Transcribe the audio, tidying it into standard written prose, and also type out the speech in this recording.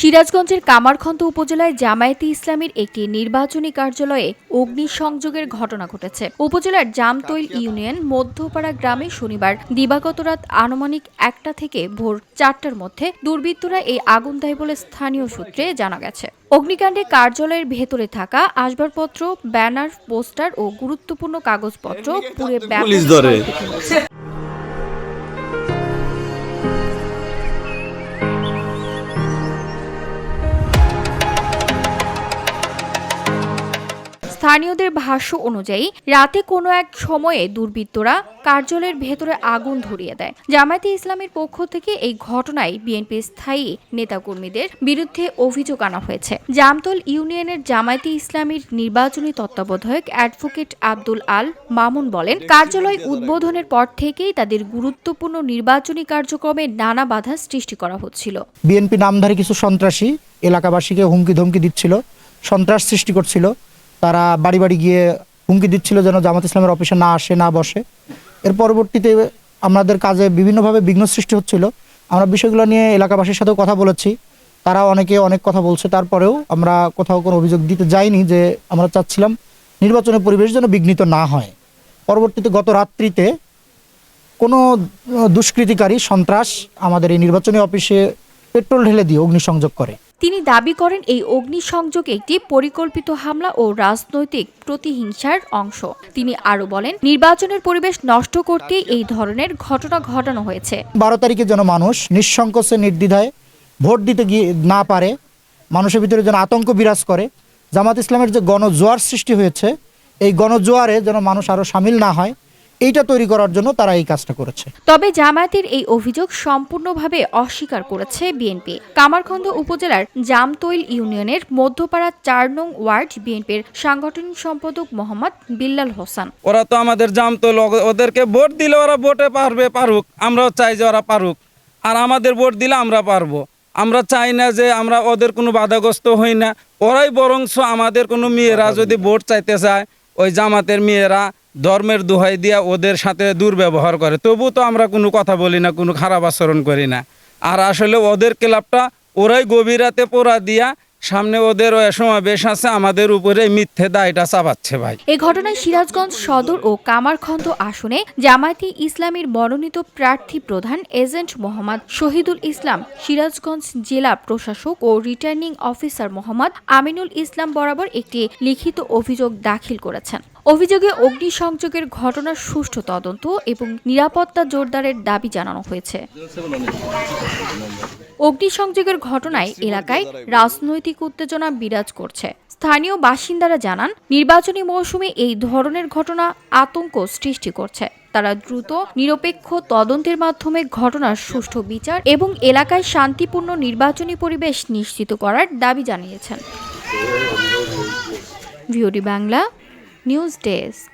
সিরাজগঞ্জের কামারখন্দ উপজেলায় জামায়াতে ইসলামীর একটি নির্বাচনী কার্যালয়ে অগ্নিসংযোগের ঘটনা ঘটেছে। উপজেলার জামতৈল ইউনিয়ন মধ্যপাড়া গ্রামে শনিবার দিবাগত রাত আনুমানিক 1টা থেকে ভোর 4টার মধ্যে দুর্বৃত্তরা এই আগুন দেয় বলে স্থানীয় সূত্রে জানা গেছে। অগ্নিকাণ্ডে কার্যালয়ের ভেতরে থাকা আসবাবপত্র, ব্যানার, পোস্টার ও গুরুত্বপূর্ণ কাগজপত্র পুড়ে ব্যাপক ক্ষয়ক্ষতি হয়েছে। স্থানীয়দের ভাষ্য অনুযায়ী রাতে কোনো এক সময়ে দুর্বৃত্তরা কার্যালয়ের ভেতরে আগুন ধরিয়ে দেয়। জামায়াতে ইসলামীর পক্ষ থেকে এই ঘটনায় বিএনপির স্থায়ী নেতাকর্মীদের বিরুদ্ধে অভিযোগ আনা হয়েছে। জামতল ইউনিয়নের জামায়াতে ইসলামীর নির্বাচনী তত্ত্বাবধায়ক অ্যাডভোকেট আব্দুল আল মামুন বলেন, কার্যালয় উদ্বোধনের পর থেকেই তাদের গুরুত্বপূর্ণ নির্বাচনী কার্যক্রমে নানা বাধা সৃষ্টি করা হচ্ছিল। বিএনপি নামধারী কিছু সন্ত্রাসী এলাকাবাসীকে হুমকি ধমকি দিচ্ছিল, সন্ত্রাস সৃষ্টি করছিল। তারা বাড়ি বাড়ি গিয়ে হুমকি দিচ্ছিল যেন জামাত ইসলামের অফিসে না আসে, না বসে। এর পরবর্তীতে আমাদের কাজে বিভিন্নভাবে বিঘ্ন সৃষ্টি হচ্ছিল। আমরা বিষয়গুলো নিয়ে এলাকাবাসীর সাথেও কথা বলেছি, তারা অনেকে অনেক কথা বলছে। তারপরেও আমরা কোথাও কোনো অভিযোগ দিতে যাইনি, যে আমরা চাচ্ছিলাম নির্বাচনের পরিবেশ যেন বিঘ্নিত না হয়। পরবর্তীতে গত রাত্রিতে কোনো দুষ্কৃতিকারী সন্ত্রাস আমাদের এই নির্বাচনী অফিসে পেট্রোল ঢেলে দিয়ে অগ্নিসংযোগ করে। তিনি দাবি করেন, এই অগ্নিসংযোগ একটি পরিকল্পিত হামলা ও রাজনৈতিক প্রতিহিংসার অংশ। তিনি আরও বলেন, নির্বাচনের পরিবেশ নষ্ট করতে এই ধরনের ঘটনা ঘটানো হয়েছে। 12 তারিখে যেন মানুষ নিঃসংকোচে নির্দ্বিধায় ভোট দিতে গিয়ে না পারে, মানুষের ভিতরে যেন আতঙ্ক বিরাজ করে। জামাত ইসলামের যে গণজোয়ার সৃষ্টি হয়েছে, এই গণজোয়ারে যেন মানুষ আরও সামিল না হয়, এইটা তৈরি করার জন্য তারা এই কাজটা করেছে। তবে জামায়াতের এই অভিযোগ সম্পূর্ণভাবে অস্বীকার করেছে বিএনপি। কামারখন্দ উপজেলার জামতৈল ইউনিয়নের মধ্যপাড়া 4 নং ওয়ার্ড বিএনপির সাংগঠনিক সম্পাদক মোহাম্মদ বিল্লাল হোসেন, ওরা তো আমাদের জামতৈল, ওদেরকে ভোট দিলে ওরা ভোটে পারুক, আমরাও চাই যে ওরা পারুক, আর আমাদের ভোট দিলে আমরা পারবো। আমরা চাই না যে আমরা ওদের কোনো বাধাগ্রস্ত হই না। ওরাই বরংস আমাদের কোনো মেয়েরা যদি ভোট চাইতে চায়, ওই জামাতের মেয়েরা ধর্মের দোহাই দিয়া ওদের সাথে দুর্ব্যবহার করে, তবু তো আমরা কোনো কথা বলি না, কোনো খারাপ আচরণ করি না। আর আসলে ওদের ক্লাবটা ওরাই গভীর রাতে পোড়া দিয়া সামনে ওদের সমাবেশ আছে, আমাদের উপরে মিথ্যে দায়টা চাপাচ্ছে। ভাই, এই ঘটনায় সিরাজগঞ্জ সদর ও কামারখন্দ আসনে জামায়াতে ইসলামীর মনোনীত প্রার্থী প্রধান এজেন্ট মোহাম্মদ শহীদুল ইসলাম, সিরাজগঞ্জ জেলা প্রশাসক ও রিটার্নিং অফিসার মোহাম্মদ আমিনুল ইসলাম বরাবর একটি লিখিত অভিযোগ দাখিল করেছেন। অভিযোগে অগ্নিসংযোগের ঘটনার সুষ্ঠু তদন্ত এবং নিরাপত্তা জোরদারের দাবি জানানো হয়েছে। অগ্নিসংযোগের ঘটনায় এলাকায় রাজনৈতিক উত্তেজনা বিরাজ করছে। স্থানীয় বাসিন্দারা জানান, নির্বাচনী মৌসুমে এই ধরনের ঘটনা আতঙ্ক সৃষ্টি করছে। তারা দ্রুত নিরপেক্ষ তদন্তের মাধ্যমে ঘটনার সুষ্ঠু বিচার এবং এলাকায় শান্তিপূর্ণ নির্বাচনী পরিবেশ নিশ্চিত করার দাবি জানিয়েছেন। VOD Bangla news desk.